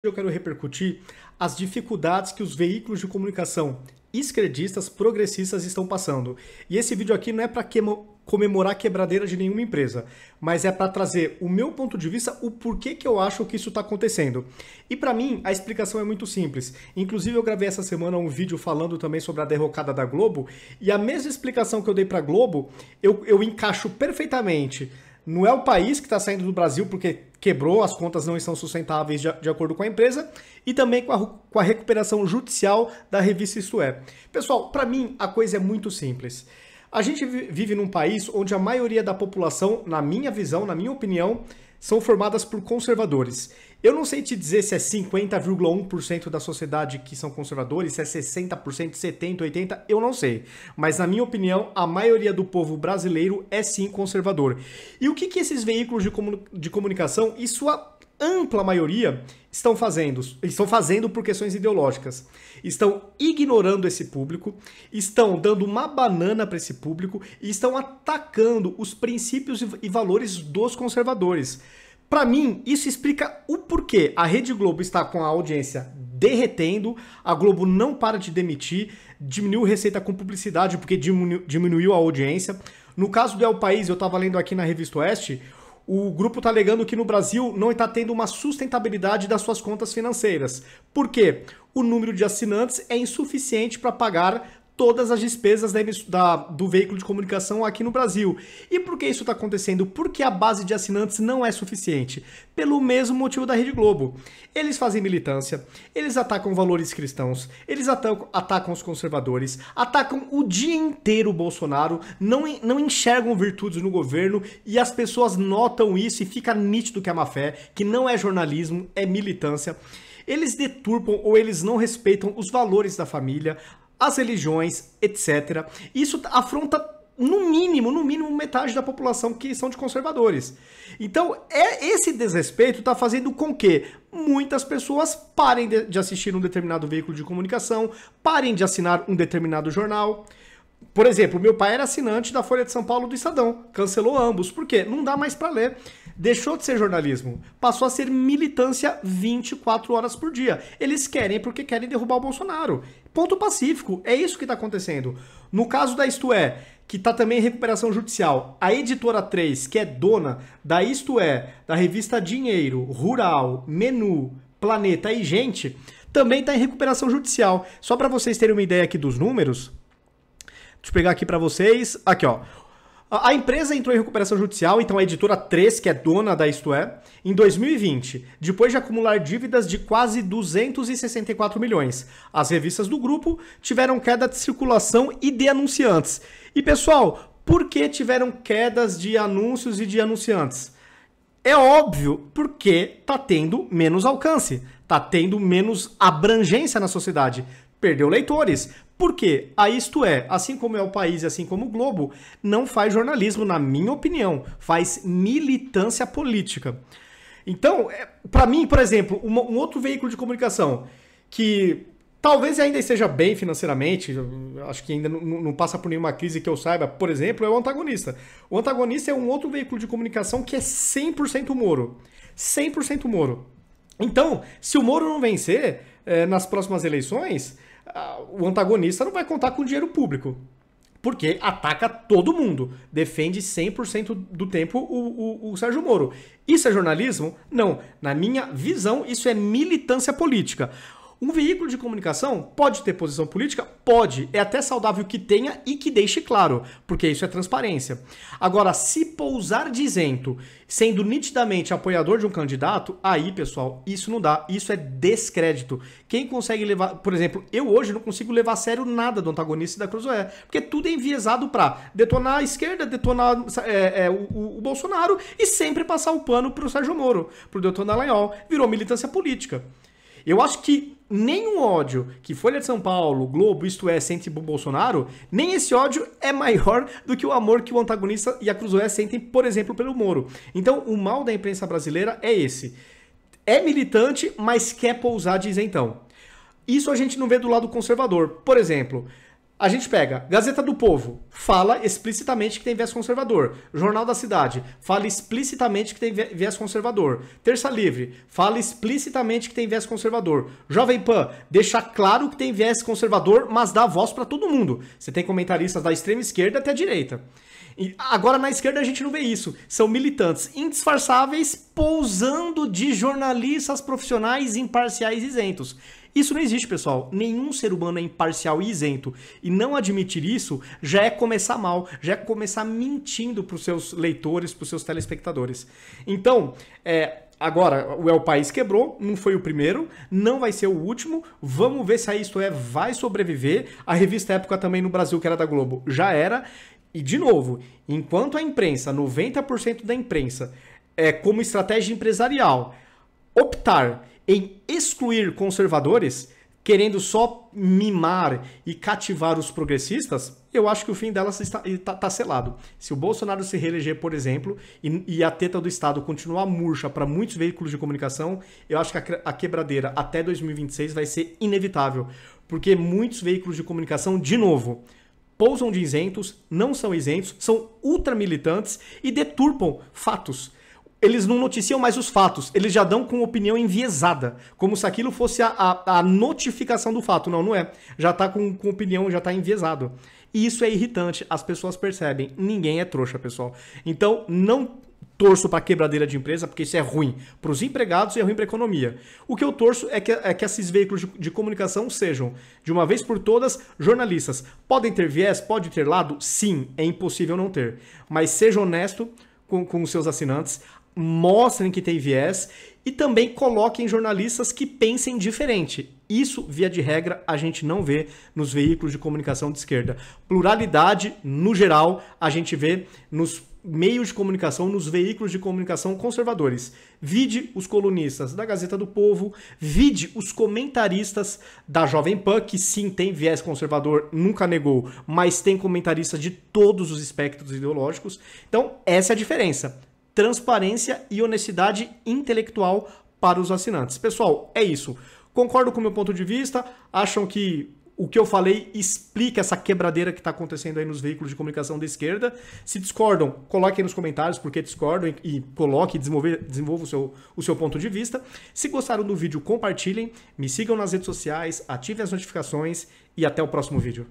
Eu quero repercutir as dificuldades que os veículos de comunicação esquerdistas, progressistas estão passando. E esse vídeo aqui não é para comemorar a quebradeira de nenhuma empresa, mas é para trazer o meu ponto de vista, o porquê que eu acho que isso está acontecendo. E para mim, a explicação é muito simples. Inclusive, eu gravei essa semana um vídeo falando também sobre a derrocada da Globo, e a mesma explicação que eu dei para a Globo, eu encaixo perfeitamente. Não é o país que está saindo do Brasil porque quebrou, as contas não estão sustentáveis de acordo com a empresa, e também com a recuperação judicial da revista Isto É. Pessoal, para mim a coisa é muito simples. A gente vive num país onde a maioria da população, na minha visão, na minha opinião, são formadas por conservadores. Eu não sei te dizer se é 50,1% da sociedade que são conservadores, se é 60%, 70%, 80%, eu não sei. Mas na minha opinião, a maioria do povo brasileiro é sim conservador. E o que esses veículos de comunicação, e sua ampla maioria, estão fazendo? Estão fazendo por questões ideológicas. Estão ignorando esse público, estão dando uma banana para esse público e estão atacando os princípios e valores dos conservadores. Para mim, isso explica o porquê a Rede Globo está com a audiência derretendo, a Globo não para de demitir, diminuiu receita com publicidade porque diminuiu a audiência. No caso do El País, eu estava lendo aqui na Revista Oeste, o grupo está alegando que no Brasil não está tendo uma sustentabilidade das suas contas financeiras. Por quê? O número de assinantes é insuficiente para pagar todas as despesas do veículo de comunicação aqui no Brasil. E por que isso está acontecendo? Porque a base de assinantes não é suficiente. Pelo mesmo motivo da Rede Globo. Eles fazem militância, eles atacam valores cristãos, eles atacam os conservadores, atacam o dia inteiro o Bolsonaro, não enxergam virtudes no governo e as pessoas notam isso e fica nítido que é má fé, que não é jornalismo, é militância. Eles deturpam ou eles não respeitam os valores da família, as religiões, etc. Isso afronta, no mínimo, metade da população que são de conservadores. Então, esse desrespeito está fazendo com que muitas pessoas parem de assistir um determinado veículo de comunicação, parem de assinar um determinado jornal. Por exemplo, meu pai era assinante da Folha de São Paulo do Estadão, cancelou ambos. Por quê? Não dá mais para ler. Deixou de ser jornalismo, passou a ser militância 24 horas por dia. Eles querem porque querem derrubar o Bolsonaro. Ponto pacífico, é isso que está acontecendo. No caso da Isto É, que está também em recuperação judicial, a Editora 3, que é dona da Isto É, da revista Dinheiro, Rural, Menu, Planeta e Gente, também está em recuperação judicial. Só para vocês terem uma ideia aqui dos números, deixa eu pegar aqui para vocês, aqui ó. A empresa entrou em recuperação judicial, então a Editora 3, que é dona da Isto É, em 2020, depois de acumular dívidas de quase 264 milhões. As revistas do grupo tiveram queda de circulação e de anunciantes. E pessoal, por que tiveram quedas de anúncios e de anunciantes? É óbvio, porque tá tendo menos alcance, tá tendo menos abrangência na sociedade. Perdeu leitores. Por quê? A Isto É, assim como é o País e assim como o Globo, não faz jornalismo, na minha opinião, faz militância política. Então, para mim, por exemplo, um outro veículo de comunicação que talvez ainda esteja bem financeiramente, acho que ainda não passa por nenhuma crise que eu saiba, por exemplo, é o Antagonista. O Antagonista é um outro veículo de comunicação que é 100% Moro. 100% Moro. Então, se o Moro não vencer nas próximas eleições, o Antagonista não vai contar com dinheiro público, porque ataca todo mundo, defende 100% do tempo o Sérgio Moro. Isso é jornalismo? Não. Na minha visão, isso é militância política. Um veículo de comunicação pode ter posição política? Pode. É até saudável que tenha e que deixe claro, porque isso é transparência. Agora, se pousar de isento, sendo nitidamente apoiador de um candidato, aí, pessoal, isso não dá. Isso é descrédito. Quem consegue levar... Por exemplo, eu hoje não consigo levar a sério nada do Antagonista e da Cruzoé, porque tudo é enviesado para detonar a esquerda, detonar o Bolsonaro e sempre passar o pano pro Sérgio Moro, pro Deltan Dallagnol. Virou militância política. Eu acho que nem o ódio que Folha de São Paulo, Globo, Isto É, sente pro Bolsonaro, nem esse ódio é maior do que o amor que o Antagonista e a Cruzoé sentem, por exemplo, pelo Moro. Então, o mal da imprensa brasileira é esse. É militante, mas quer pousar de isentão. Isso a gente não vê do lado conservador. Por exemplo, A gente pega Gazeta do Povo, fala explicitamente que tem viés conservador. Jornal da Cidade, fala explicitamente que tem viés conservador. Terça Livre, fala explicitamente que tem viés conservador. Jovem Pan, deixa claro que tem viés conservador, mas dá voz para todo mundo. Você tem comentaristas da extrema esquerda até a direita. E agora na esquerda a gente não vê isso. São militantes indisfarçáveis pousando de jornalistas profissionais imparciais e isentos. Isso não existe, pessoal. Nenhum ser humano é imparcial e isento. E não admitir isso já é começar mal, já é começar mentindo para os seus leitores, para os seus telespectadores. Então, agora o El País quebrou, não foi o primeiro, não vai ser o último. Vamos ver se a Isto É vai sobreviver. A revista Época também no Brasil, que era da Globo, já era. E, de novo, enquanto a imprensa, 90% da imprensa, como estratégia empresarial, optar em excluir conservadores, querendo só mimar e cativar os progressistas, eu acho que o fim delas está selado. Se o Bolsonaro se reeleger, por exemplo, e a teta do Estado continuar murcha para muitos veículos de comunicação, eu acho que a quebradeira até 2026 vai ser inevitável. Porque muitos veículos de comunicação, de novo, pousam de isentos, não são isentos, são ultramilitantes e deturpam fatos. Eles não noticiam mais os fatos, eles já dão com opinião enviesada, como se aquilo fosse a notificação do fato. Não, não é. Já está com opinião, já está enviesado. E isso é irritante, as pessoas percebem. Ninguém é trouxa, pessoal. Então, não torço para quebradeira de empresa, porque isso é ruim para os empregados e é ruim para a economia. O que eu torço é que esses veículos de comunicação sejam, de uma vez por todas, jornalistas. Podem ter viés, pode ter lado? Sim, é impossível não ter. Mas seja honesto com os seus assinantes, mostrem que tem viés e também coloquem jornalistas que pensem diferente. Isso, via de regra, a gente não vê nos veículos de comunicação de esquerda. Pluralidade, no geral, a gente vê nos meios de comunicação, nos veículos de comunicação conservadores. Vide os colunistas da Gazeta do Povo, vide os comentaristas da Jovem Pan, que sim tem viés conservador, nunca negou, mas tem comentaristas de todos os espectros ideológicos. Então, essa é a diferença. Transparência e honestidade intelectual para os assinantes. Pessoal, é isso. Concordam com o meu ponto de vista? Acham que o que eu falei explica essa quebradeira que está acontecendo aí nos veículos de comunicação da esquerda? Se discordam, coloquem nos comentários porque discordam e coloque, desenvolva o seu ponto de vista. Se gostaram do vídeo, compartilhem, me sigam nas redes sociais, ativem as notificações e até o próximo vídeo.